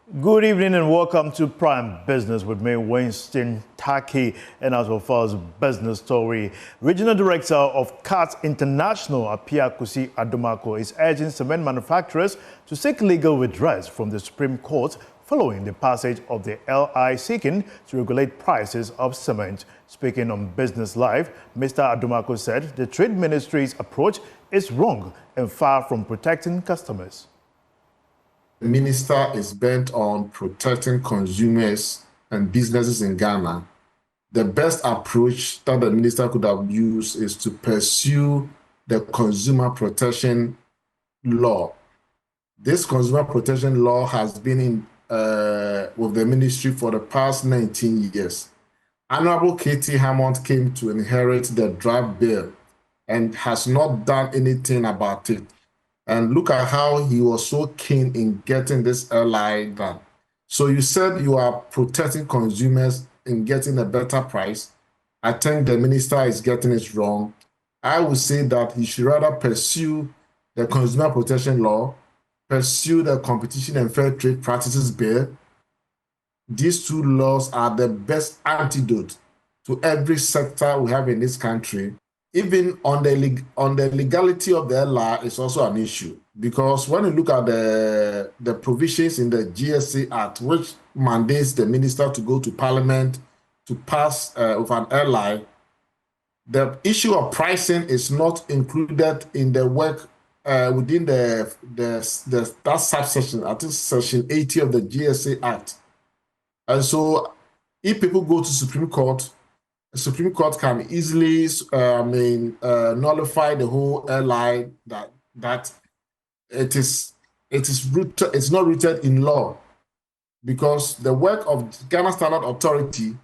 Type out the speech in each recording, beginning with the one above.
Good evening and welcome to Prime Business with me, Winston Taki. And as for first business story, Regional Director of CAT International, Apia Kusi Adomako, is urging cement manufacturers to seek legal redress from the Supreme Court following the passage of the LI seeking to regulate prices of cement. Speaking on Business Live, Mr. Adomako said the Trade Ministry's approach is wrong and far from protecting customers. The minister is bent on protecting consumers and businesses in Ghana. The best approach that the minister could have used is to pursue the consumer protection law. This consumer protection law has been in with the ministry for the past 19 years. Honorable Katie Hammond came to inherit the draft bill and has not done anything about it. And look at how he was so keen in getting this LI done. So you said you are protecting consumers in getting a better price. I think the minister is getting it wrong. I would say that he should rather pursue the consumer protection law, pursue the competition and fair trade practices bill. These two laws are the best antidote to every sector we have in this country. Even on the legality of the LI is also an issue, because when you look at the provisions in the GSA Act, which mandates the minister to go to Parliament to pass with an LI, the issue of pricing is not included in the work within that subsection, I think section 80 of the GSA Act. And so if people go to Supreme Court, the Supreme Court can easily nullify the whole LI that it's not rooted in law, because the work of Ghana Standard Authority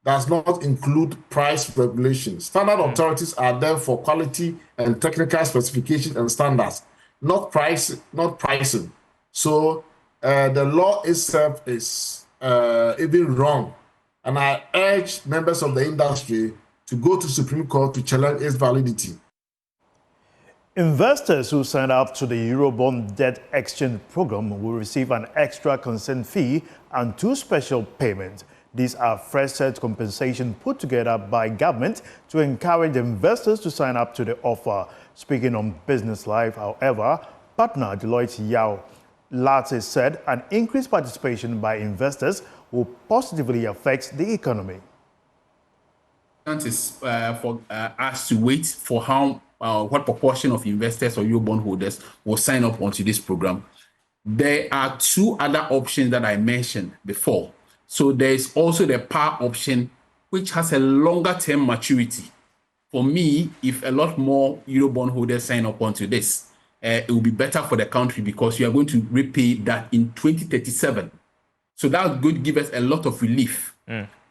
does not include price regulations. Standard authorities are there for quality and technical specifications and standards, not pricing. So the law itself is even wrong. And I urge members of the industry to go to Supreme Court to challenge its validity. Investors who sign up to the Eurobond debt exchange program will receive an extra consent fee and 2 special payments. These are fresh set compensation put together by government to encourage investors to sign up to the offer. Speaking on Business Live, however, partner Deloitte Yao Latte said an increased participation by investors will positively affect the economy. It is for us to wait for what proportion of investors or Eurobond holders will sign up onto this program. There are 2 other options that I mentioned before. So there is also the PAR option, which has a longer term maturity. For me, if a lot more Eurobond holders sign up onto this, it will be better for the country, because you are going to repay that in 2037. So that would give us a lot of relief.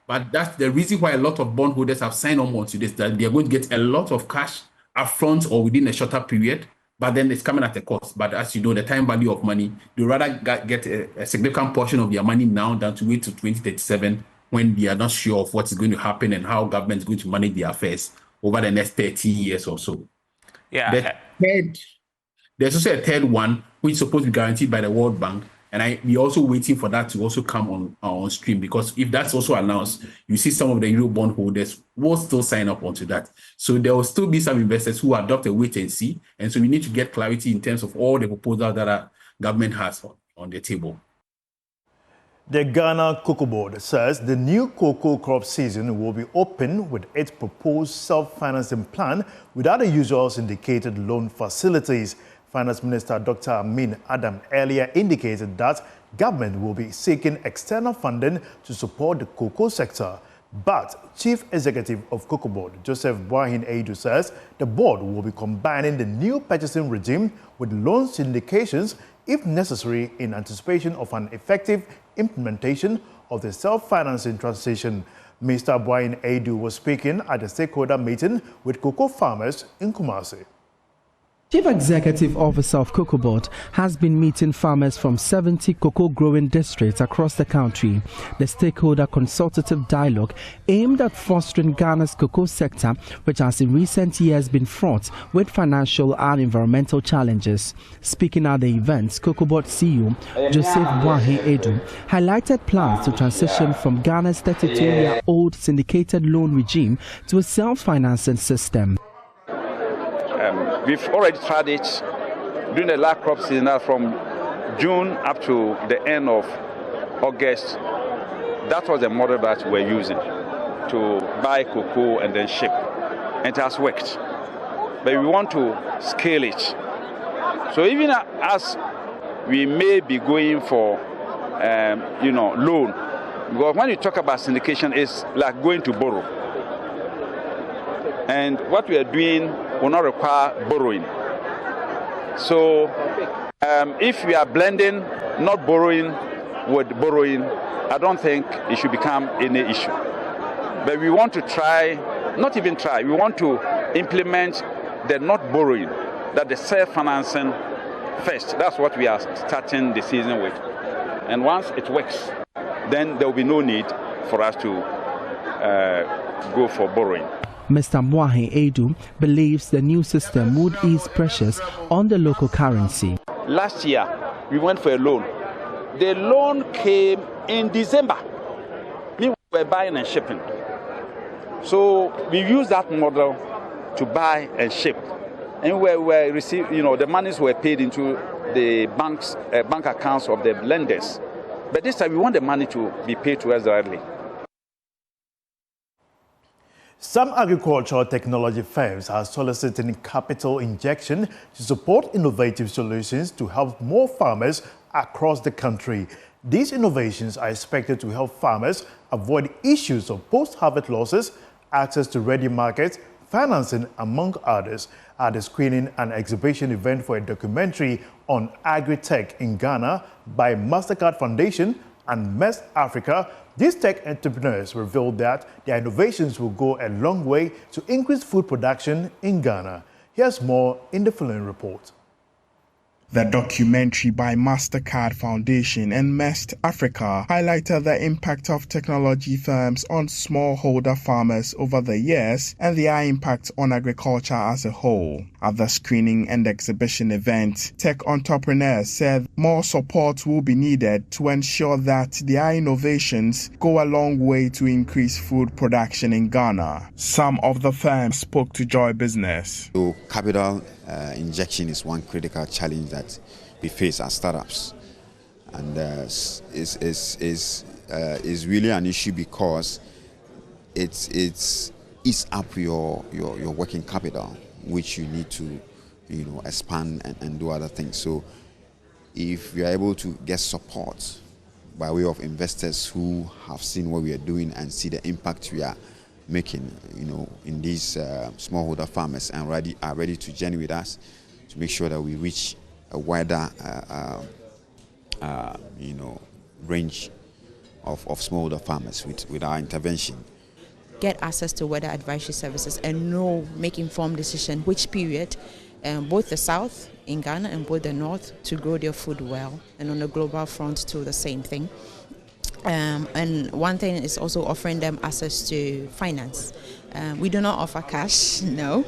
But that's the reason why a lot of bondholders have signed on to this, that they are going to get a lot of cash upfront or within a shorter period, but then it's coming at a cost. But as you know, the time value of money, they rather get a significant portion of their money now than to wait to 2037, when they are not sure of what is going to happen and how government is going to manage their affairs over the next 30 years or so. Yeah. There's also a third one, which is supposed to be guaranteed by the World Bank. And we're also waiting for that to also come on stream, because if that's also announced, you see some of the Eurobond holders will still sign up onto that. So there will still be some investors who adopt a wait and see. And so we need to get clarity in terms of all the proposals that our government has on the table. The Ghana Cocoa Board says the new cocoa crop season will be open with its proposed self-financing plan without the usual syndicated loan facilities. Finance Minister Dr. Amin Adam earlier indicated that government will be seeking external funding to support the cocoa sector. But Chief Executive of Cocoa Board, Joseph Boahin Aidu, says the board will be combining the new purchasing regime with loan syndications if necessary, in anticipation of an effective implementation of the self-financing transition. Mr. Boahin Aidu was speaking at a stakeholder meeting with cocoa farmers in Kumasi. Chief Executive Officer of Govt has been meeting farmers from 70 cocoa growing districts across the country. The stakeholder consultative dialogue aimed at fostering Ghana's cocoa sector, which has in recent years been fraught with financial and environmental challenges. Speaking at the event, Govt CEO Joseph Boahen Edu highlighted plans to transition from Ghana's 32-year-old syndicated loan regime to a self-financing system. We've already tried it during the last crop season from June up to the end of August. That was the model that we're using to buy cocoa and then ship. And it has worked. But we want to scale it. So even as we may be going for, loan, because when you talk about syndication, it's like going to borrow. And what we are doing will not require borrowing. So if we are blending not borrowing with borrowing, I don't think it should become any issue. But we want to try, not even try, we want to implement the not borrowing, that the self-financing first. That's what we are starting the season with. And once it works, then there will be no need for us to go for borrowing. Mr. Boahen Edu believes the new system would ease pressures on the local currency. Last year, we went for a loan. The loan came in December. We were buying and shipping. So we used that model to buy and ship. And we were receiving, the monies were paid into the bank accounts of the lenders. But this time, we want the money to be paid to us directly. Some agricultural technology firms are soliciting capital injection to support innovative solutions to help more farmers across the country. These innovations are expected to help farmers avoid issues of post-harvest losses, access to ready markets, financing, among others. At the screening and exhibition event for a documentary on agri-tech in Ghana by Mastercard Foundation and MEST Africa, these tech entrepreneurs revealed that their innovations will go a long way to increase food production in Ghana. Here's more in the following report. The documentary by Mastercard Foundation and MEST Africa highlighted the impact of technology firms on smallholder farmers over the years and their impact on agriculture as a whole. At the screening and exhibition event, tech entrepreneurs said more support will be needed to ensure that their innovations go a long way to increase food production in Ghana. Some of the firms spoke to Joy Business. So capital injection is one critical challenge that we face as startups, and is really an issue because it's up your working capital, which you need to expand and do other things. So if we are able to get support by way of investors who have seen what we are doing and see the impact we are making, in these smallholder farmers and are ready to journey with us to make sure that we reach a wider, range of smallholder farmers with our intervention. Get access to weather advisory services and make informed decision which period both the south in Ghana and both the north to grow their food well, and on the global front too the same thing. And one thing is also offering them access to finance. We do not offer cash, no,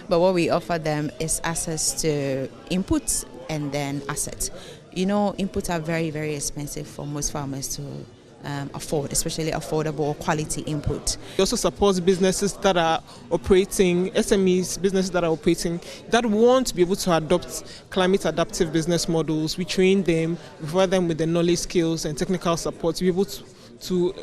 but what we offer them is access to inputs and then assets. Inputs are very, very expensive for most farmers to afford, especially affordable or quality input. It also supports businesses that are operating, SMEs, businesses that are operating, that want to be able to adopt climate adaptive business models. We train them, we provide them with the knowledge, skills and technical support to be able to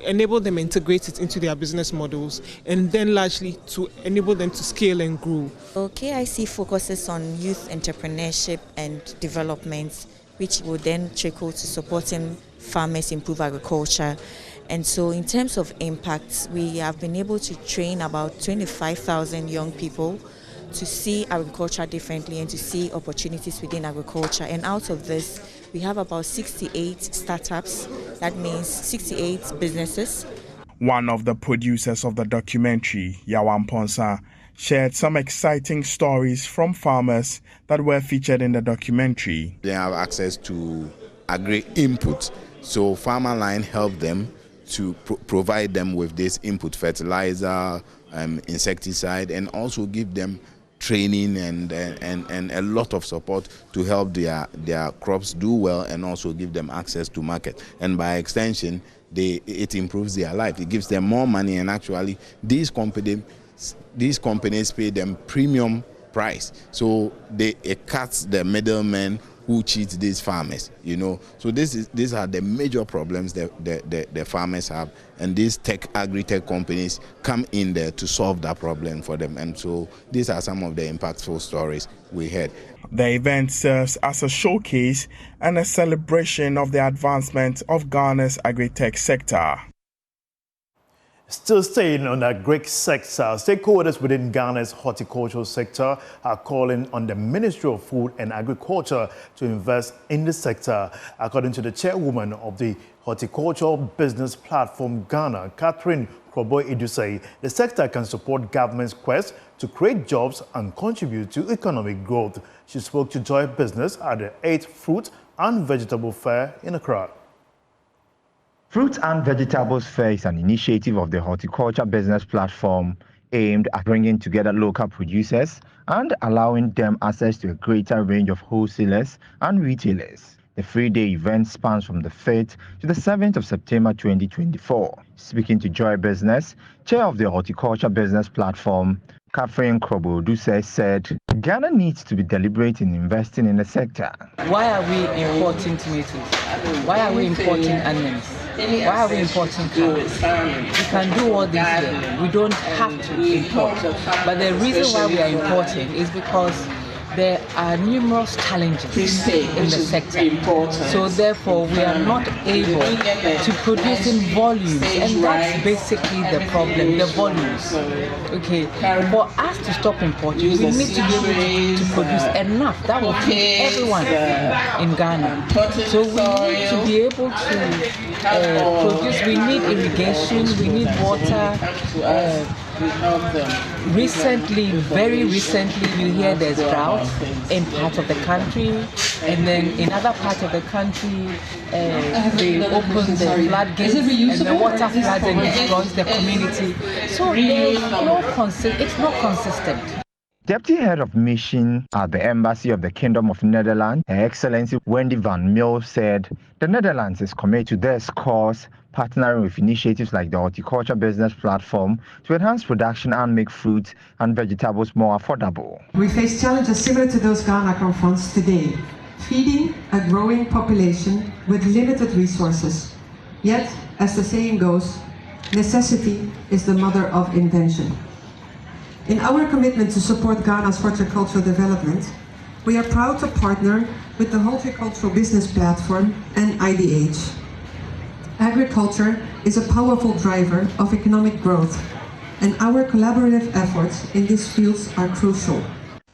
enable them integrate it into their business models, and then largely to enable them to scale and grow. KIC focuses on youth entrepreneurship and development, which will then trickle to supporting farmers improve agriculture. And so in terms of impacts, we have been able to train about 25,000 young people to see agriculture differently and to see opportunities within agriculture. And out of this, we have about 68 startups. That means 68 businesses. One of the producers of the documentary, Yawan Ponsa, shared some exciting stories from farmers that were featured in the documentary. They have access to agri input, so Farmer Line helped them to provide them with this input, fertilizer, insecticide, and also give them training and a lot of support to help their crops do well, and also give them access to market. And by extension, it improves their life. It gives them more money, and actually these companies pay them premium price, so it cuts the middlemen who cheat these farmers, you know. So these are the major problems that the farmers have, and these agri-tech companies come in there to solve that problem for them. And so these are some of the impactful stories we heard. The event serves as a showcase and a celebration of the advancement of Ghana's agri-tech sector. Still staying on the agri sector, stakeholders within Ghana's horticultural sector are calling on the Ministry of Food and Agriculture to invest in the sector. According to the chairwoman of the Horticultural Business Platform Ghana, Catherine Krobo-Idusei, the sector can support government's quest to create jobs and contribute to economic growth. She spoke to Joy Business at the 8th Fruit and Vegetable Fair in Accra. Fruit and Vegetables Fair is an initiative of the Horticulture Business Platform aimed at bringing together local producers and allowing them access to a greater range of wholesalers and retailers. The three-day event spans from the 5th to the 7th of September 2024. Speaking to Joy Business, chair of the Horticulture Business Platform, Catherine Krobo-Idusei said, Ghana needs to be deliberate in investing in the sector. Why are we importing tomatoes? Why are we importing onions? Why are we importing carrots? We can do all this here. We don't have to import. But the reason why we are importing is because there are numerous challenges in the sector. So therefore, we are not able to produce in volumes, and that's basically the problem, the volumes. Okay, for us to stop importing, we need to be able to produce enough that will feed everyone in Ghana. So we need to be able to produce. We need irrigation, we need water. Very recently, you hear there's drought in part of the country, and then in other parts of the country, they open the floodgates and the water floods and destroys the community. So it's not consistent. Deputy Head of Mission at the Embassy of the Kingdom of Netherlands, Her Excellency Wendy van Mil, said the Netherlands is committed to this cause, partnering with initiatives like the Horticulture Business Platform to enhance production and make fruits and vegetables more affordable. We face challenges similar to those Ghana confronts today, feeding a growing population with limited resources. Yet, as the saying goes, necessity is the mother of invention. In our commitment to support Ghana's horticultural development, we are proud to partner with the Horticultural Business Platform and IDH. Agriculture is a powerful driver of economic growth, and our collaborative efforts in these fields are crucial.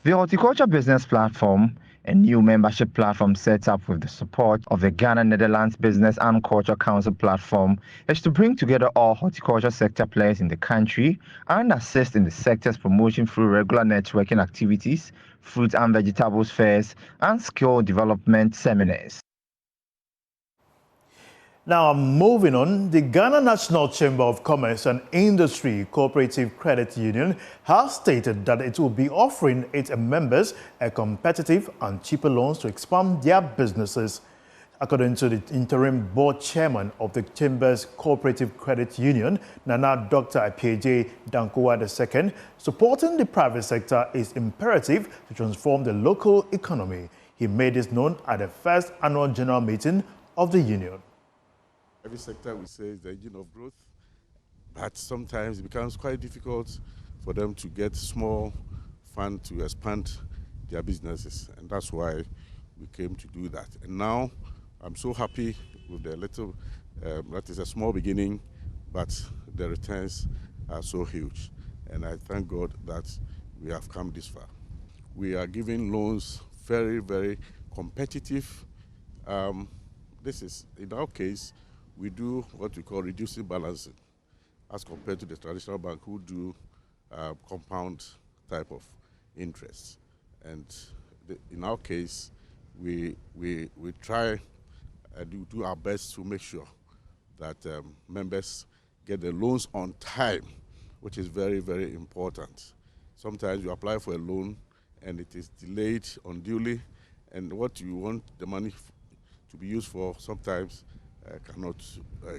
The Horticulture Business Platform, a new membership platform set up with the support of the Ghana Netherlands Business and Culture Council platform, is to bring together all horticulture sector players in the country and assist in the sector's promotion through regular networking activities, fruit and vegetables fairs, and skill development seminars. Now, moving on, the Ghana National Chamber of Commerce and Industry Cooperative Credit Union has stated that it will be offering its members a competitive and cheaper loans to expand their businesses. According to the interim board chairman of the Chamber's Cooperative Credit Union, Nana Dr. Apieje Dankowa II, supporting the private sector is imperative to transform the local economy. He made this known at the first annual general meeting of the union. Every sector we say is the engine of growth, but sometimes it becomes quite difficult for them to get small funds to expand their businesses, and that's why we came to do that. And now I'm so happy with the little, that is a small beginning, but the returns are so huge. And I thank God that we have come this far. We are giving loans very, very competitive. This is, in our case, we do what we call reducing balancing as compared to the traditional bank who do compound type of interest. And in our case, we try and do our best to make sure that members get the loans on time, which is very, very important. Sometimes you apply for a loan and it is delayed unduly, and what you want the money to be used for sometimes cannot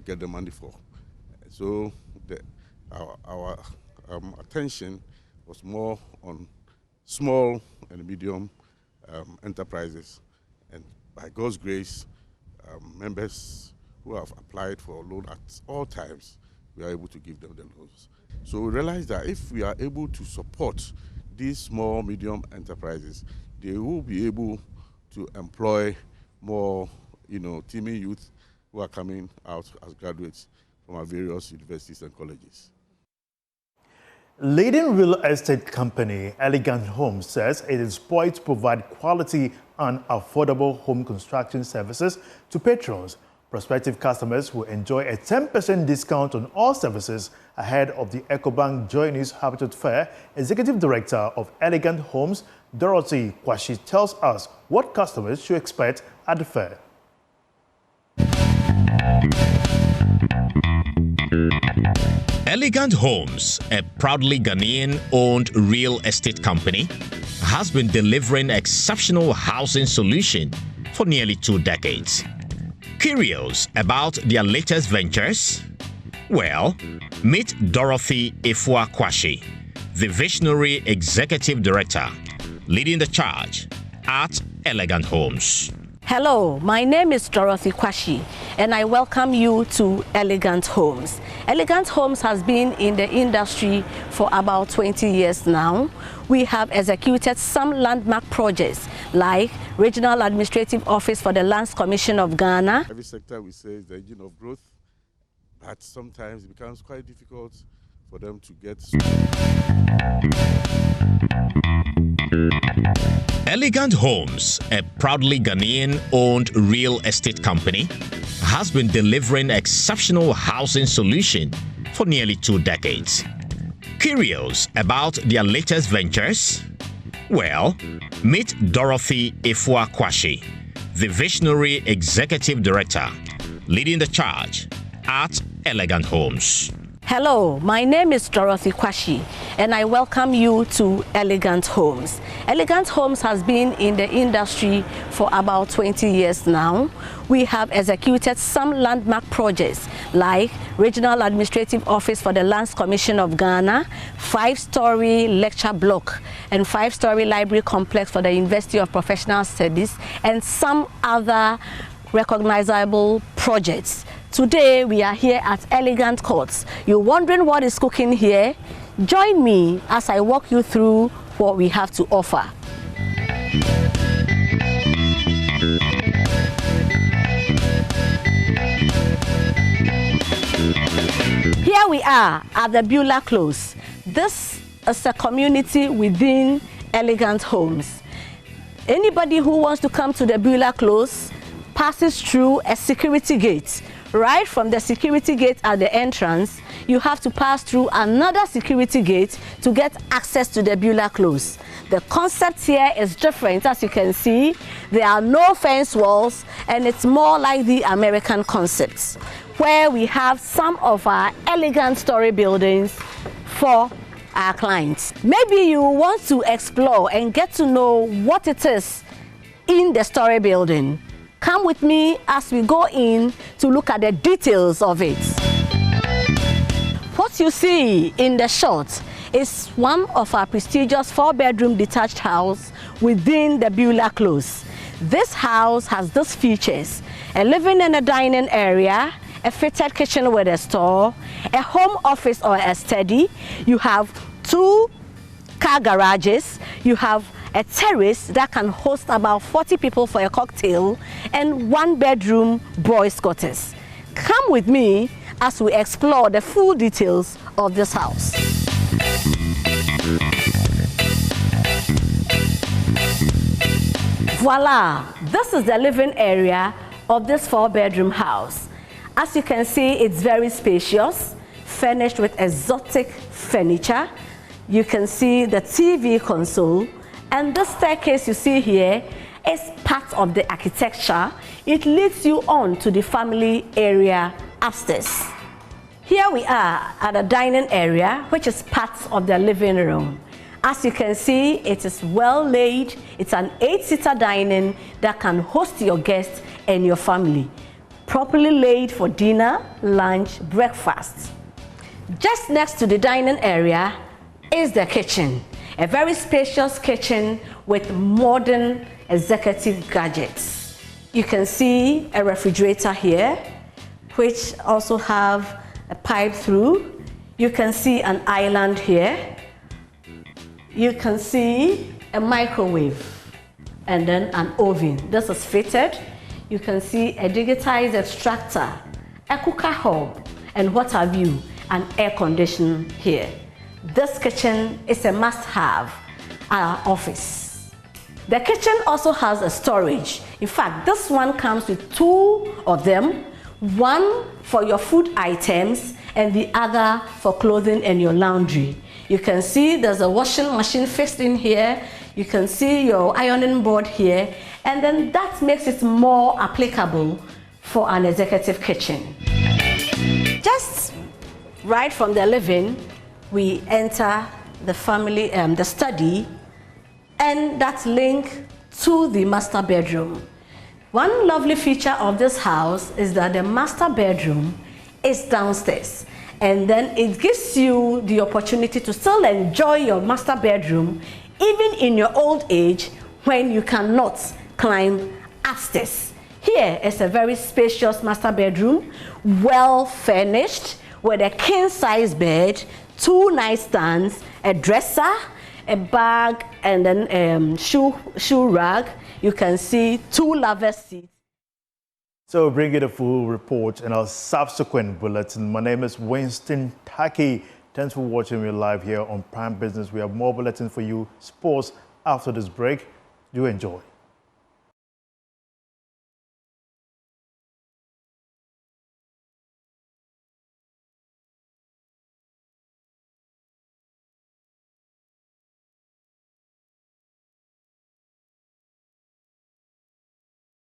get the money for. So our attention was more on small and medium enterprises, and by God's grace, members who have applied for a loan at all times, we are able to give them the loans. So we realize that if we are able to support these small, medium enterprises, they will be able to employ more, teeming youth who are coming out as graduates from our various universities and colleges. Leading real estate company Elegant Homes says it is poised to provide quality and affordable home construction services to patrons. Prospective customers will enjoy a 10% discount on all services ahead of the EcoBank Joy News Habitat Fair. Executive Director of Elegant Homes, Dorothy Kwashi, tells us what customers should expect at the fair. Elegant Homes, a proudly Ghanaian-owned real estate company, has been delivering exceptional housing solution for nearly 2 decades. Curious about their latest ventures? Well, meet Dorothy Kwashi, the visionary executive director leading the charge at Elegant Homes. Hello, my name is Dorothy Kwashi, and I welcome you to Elegant Homes. Elegant Homes has been in the industry for about 20 years now. We have executed some landmark projects like Regional Administrative Office for the Lands Commission of Ghana. Every sector we say is the engine of growth, but sometimes it becomes quite difficult for them to get. Elegant Homes, a proudly Ghanaian-owned real estate company, has been delivering exceptional housing solution for nearly 2 decades. Curious about their latest ventures? Well, meet Dorothy Kwashi, the visionary executive director leading the charge at Elegant Homes. Hello, my name is Dorothy Kwashi, and I welcome you to Elegant Homes. Elegant Homes has been in the industry for about 20 years now. We have executed some landmark projects like Regional Administrative Office for the Lands Commission of Ghana, 5-story lecture block, and 5-story library complex for the University of Professional Studies, and some other recognizable projects. Today we are here at Elegant Courts. You're wondering what is cooking here? Join me as I walk you through what we have to offer. Here we are at the Beulah Close. This is a community within Elegant Homes. Anybody who wants to come to the Beulah Close passes through a security gate. Right from the security gate at the entrance, you have to pass through another security gate to get access to the Beulah Close. The concept here is different. As you can see, there are no fence walls, and it's more like the American concepts, where we have some of our elegant story buildings for our clients. Maybe you want to explore and get to know what it is in the story building. Come with me as we go in to look at the details of it. What you see in the shot is one of our prestigious 4-bedroom detached house within the Beulah Close. This house has these features: a living and a dining area, a fitted kitchen with a store, a home office or a study. You have 2 car garages. You have a terrace that can host about 40 people for a cocktail, and 1-bedroom boys' quarters. Come with me as we explore the full details of this house. Voila! This is the living area of this 4-bedroom house. As you can see, it's very spacious, furnished with exotic furniture. You can see the TV console, and this staircase you see here is part of the architecture. It leads you on to the family area upstairs. Here we are at a dining area, which is part of the living room. As you can see, it is well laid. It's an 8-seater dining that can host your guests and your family. Properly laid for dinner, lunch, breakfast. Just next to the dining area is the kitchen. A very spacious kitchen with modern executive gadgets. You can see a refrigerator here, which also have a pipe through. You can see an island here. You can see a microwave and then an oven. This is fitted. You can see a digitized extractor, a cooker hob, and what have you, an air conditioner here. This kitchen is a must-have at our office. The kitchen also has a storage. In fact, this one comes with 2 of them, one for your food items and the other for clothing and your laundry. You can see there's a washing machine fixed in here. You can see your ironing board here, and then that makes it more applicable for an executive kitchen. Just right from the living, we enter the family, the study, and that's linked to the master bedroom. One lovely feature of this house is that the master bedroom is downstairs, and then it gives you the opportunity to still enjoy your master bedroom even in your old age when you cannot climb upstairs. Here is a very spacious master bedroom, well furnished, with a king-size bed, 2 nightstands, a dresser, a bag, and then shoe rack. You can see 2 lover seats. So bring you the full report in our subsequent bulletin. My name is Winston Taki. Thanks for watching me live here on Prime Business. We have more bulletins for you, sports, after this break. Do enjoy.